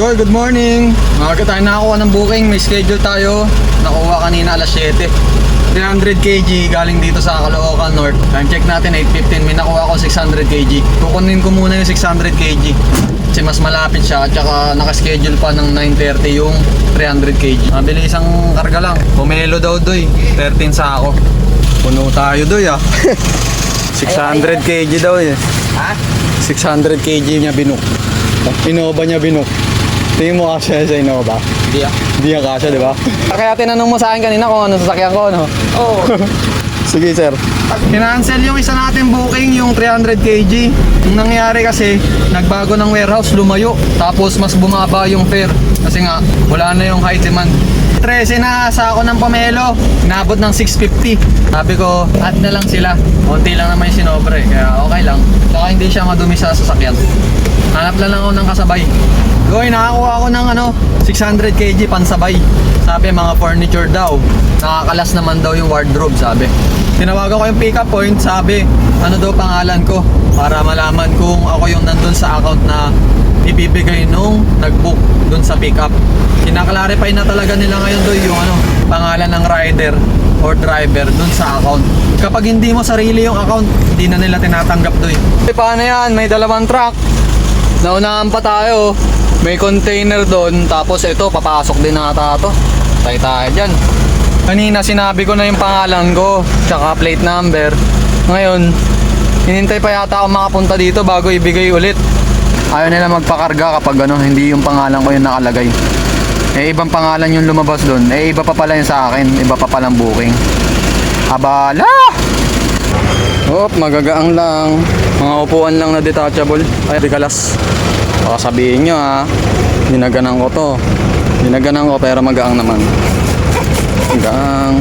Doy, good morning. Maaga tayo nakakuha ng booking. May schedule tayo. Nakuha kanina alas 7. 300 kg galing dito sa Caloocan North. Time check natin 8:15. May nakuha ko 600 kg. Kukunin ko muna yung 600 kg kasi mas malapit siya at saka nakaschedule pa ng 9:30 yung 300 kg. Mabili isang karga lang. Pumelo daw Doy. 13 sako. Puno tayo Doy ah. 600 kg daw eh. Ha? 600 kg niya binuk. Innova niya binuk. Tingin mo kasya sa Innova? Hindi ah. Hindi yan kasya, di ba? Kaya tinanong mo sa akin kanina kung ano sasakyan ko, no? Oo. Sige, sir. Kinancel yung isa natin booking, yung 300 kg. Yung nangyari kasi, nagbago ng warehouse, lumayo. Tapos mas bumaba yung fare. Kasi nga, wala na yung high demand. 13 na sa ako ng pamelo, inabot ng 650. Sabi ko, add na lang sila. Konti lang naman yung sinobre, kaya okay lang. Saka hindi siya madumi sa sasakyan. Hanap lang ako ng kasabay. Goy, nakakuha ako ng 600 kg pansabay. Sabi mga furniture daw. Nakakalas naman daw yung wardrobe, sabi. Tinawagan ko yung pick-up point, sabi, ano daw pangalan ko para malaman kung ako yung nandun sa account na ibibigay nung nag-book dun sa pick-up. Kinaklarify na talaga nila ngayon doon yung pangalan ng rider or driver dun sa account. Kapag hindi mo sarili yung account, hindi na nila tinatanggap doon. Paano yan? May dalawang truck. Naunahan pa tayo. May container doon. Tapos ito, papasok din na ata ito. Tayo tayo dyan. Kanina sinabi ko na yung pangalan ko tsaka plate number. Ngayon, hinintay pa yata ako makapunta dito bago ibigay ulit. Ayaw nila magpakarga kapag hindi yung pangalan ko yung nakalagay. Eh ibang pangalan yung lumabas doon. Eh iba pa pala yung sa akin. Iba pa palang booking. Abala! Hop, magagaang lang. Mga upuan lang na detachable. Ay, dikalas. Baka sabihin nyo dinaganan ko to. Dinaganan ko pero magaang naman. Magaang.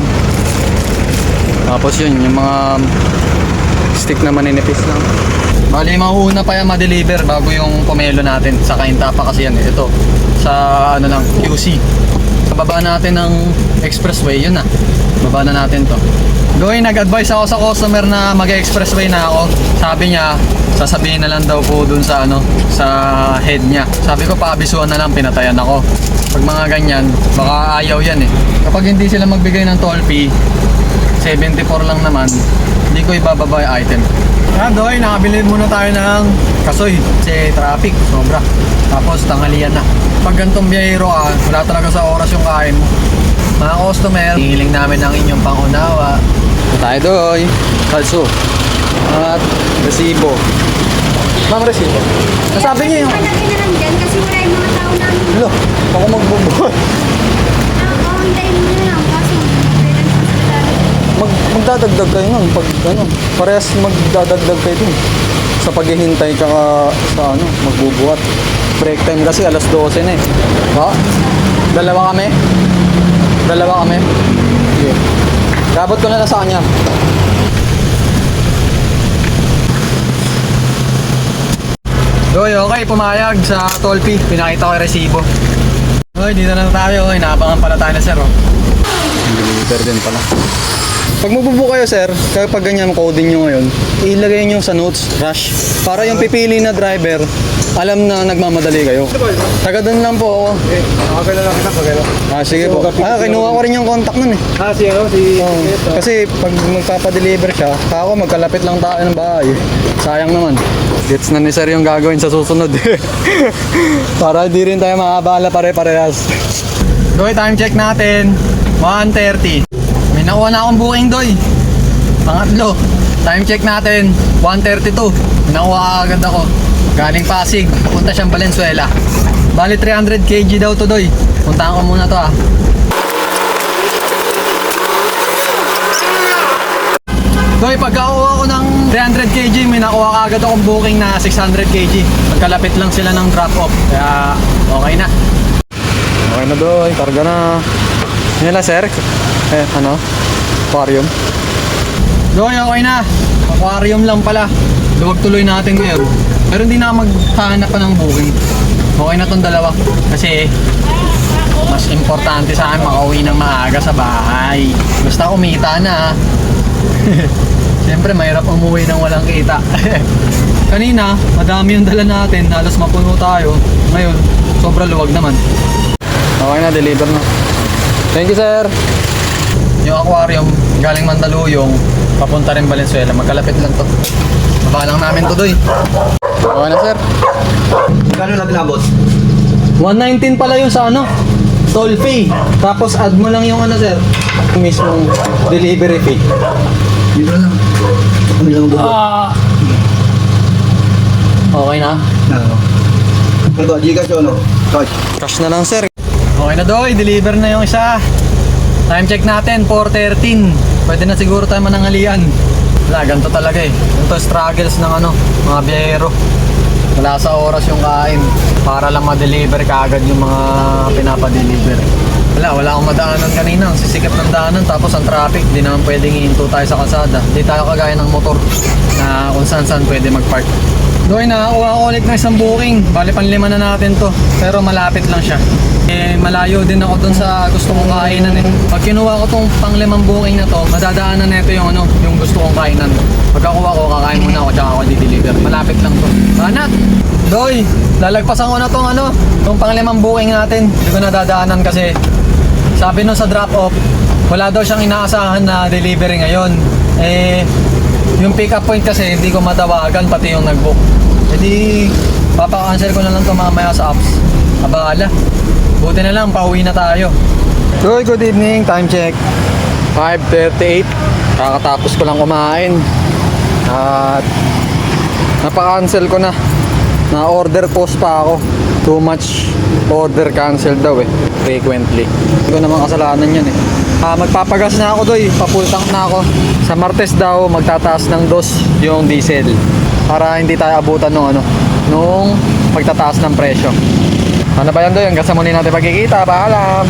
Tapos yun, yung mga stick na maninipis lang. Bali, mauuna pa yan ma-deliver bago yung pomelo natin. Sa Kainta pa kasi yan eh. Ito, sa QC. Bababa natin ng expressway, yun na. Baba na natin to. Doy, nag-advise ako sa customer na mag-expressway na ako. Sabi niya, sasabihin na lang daw po dun sa sa head niya. Sabi ko, paabisuhan na lang, pinatayan ako. Pag mga ganyan, baka ayaw yan eh. Kapag hindi sila magbigay ng toll fee, 74 lang naman, hindi ko ibababa yung item. Doy, nakabili muna tayo ng kasoy kasi traffic, sobra. Tapos tanghalian na. Pag gantong biyahero wala talaga sa oras yung kain mo. Mga customer, hihiling namin ang inyong pangunawa. Tayo Doy, kalso at resibo. Ma'am, resibo. Nasabi niyo yung... Palagay na lang dyan kasi wala yung mga tao namin. Hello, ako magbubuhat. Hintayin mo na lang kasi kailan sa salari. Magdadagdag kayo nun pag parehas magdadagdag kayo dun sa paghihintay tsaka sa magbubuhat. Break time kasi alas 12 na eh. Ha? Dalawa kami? Sige. Gabot ko na lang sa kanya. Doy, okay, pumayag sa toll fee. Pinakita ko yung resibo. Doy, dito na tayo. Inaabangan pala tayo na sir. Deliver din pala. Pag magbubook kayo sir, kapag ganyan coding nyo ngayon, ilagay nyo sa notes, rush. Para yung pipili na driver, alam na nagmamadali kayo. Taga doon lang po ako. Okay na lang kita pag Sige po. Kinuha ko rin yung contact nun eh. si Kasi pag magpapadeliver siya, ako magkalapit lang tayo ng bahay. Sayang naman. Gets na ni sir yung gagawin sa susunod. Para di rin tayo makabala pare-parehas. Doy, time check natin. 1:30. May nakuha na akong booking Doy. Pangatlo. Time check natin. 1:32. May nakuha agad ako. Galing Pasig. Punta siyang Valenzuela. Bali 300 kg daw to Doy. Puntahan ko muna to Doy, pagkakuha ko ng 300 kg, may nakuha agad akong booking na 600 kg. Magkalapit lang sila ng drop-off. Kaya okay na. Okay na Doy, karga na. Yan lang sir. Aquarium. Doy, okay na. Aquarium lang pala. Luwag tuloy natin ngayon. Pero hindi na maghahanap pa ng booking. Okay na tong dalawa. Kasi mas importante sa akin makauwi ng maaga sa bahay. Basta kumita na. Siyempre mahirap umuwi ng walang kita. Kanina, madami yung dala natin, halos mapuno tayo. Ngayon, sobrang luwag naman. Okay na, deliver na. Thank you, sir. Yung aquarium, galing Mandaluyong, papunta rin Valenzuela. Magkalapit lang to. Baba lang namin to, Doy. Okay na, sir. Kano natin abot? 119 pala yung sa ano, toll fee. Tapos add mo lang yung ano, sir, yung mismong delivery fee. Dito lang. Ano lang buko? Okay na? Ito, Gcash o ano? Cash. Cash na lang, sir. Okay na, Doy. Deliver na yung isa. Time check natin, 4:13. Pwede na siguro tayo manangalian. Wala, ganito talaga eh. Ito struggles ng ano, mga biyahero. Wala sa oras yung kain para lang ma-deliver kaagad yung mga pinapadeliver. Wala akong madaanan kanina. Ang sisikap ng daanan tapos ang traffic. Di naman pwedeng hihinto tayo sa kalsada. Di tayo kagaya ng motor na kung saan pwede mag-park. Doy, nakakuha ko ulit ng isang booking. Bali, panlima na natin to. Pero malapit lang siya. Malayo din ako dun sa gusto kong kainan eh. Pag kinuha ko tong panglimang booking na to, madadaanan nito yung ano, yung gusto kong kainan. Pagkakuha ko, kakain muna ako tsaka ako di-deliver. Malapit lang to. Banat! Doy, lalagpasan ko na tong ano, tong panglimang booking natin. Hindi ko nadadaanan kasi sabi nun sa drop-off, wala daw siyang inaasahan na delivery ngayon. Yung pick-up point kasi hindi ko matawagan pati yung nag-book. Jadi, papaka-cancel ko na lang to mamaya sa apps. Abala. Buti na lang, pauwi na tayo. Good evening. Time check. 5:38. Kakatapos ko lang kumain. At napaka-cancel ko na. Na-order post pa ako. Too much order cancel daw eh. Frequently. Hindi ko naman kasalanan yan eh. Magpapagas na ako, Doy. Pafull tank na ako. Sa Martes daw, magtataas ng dos yung diesel. Para hindi tayo abutan nung pagtataas ng presyo. Ano ba yan, Doy? Hanggang sa muli natin pagkikita. Paalam!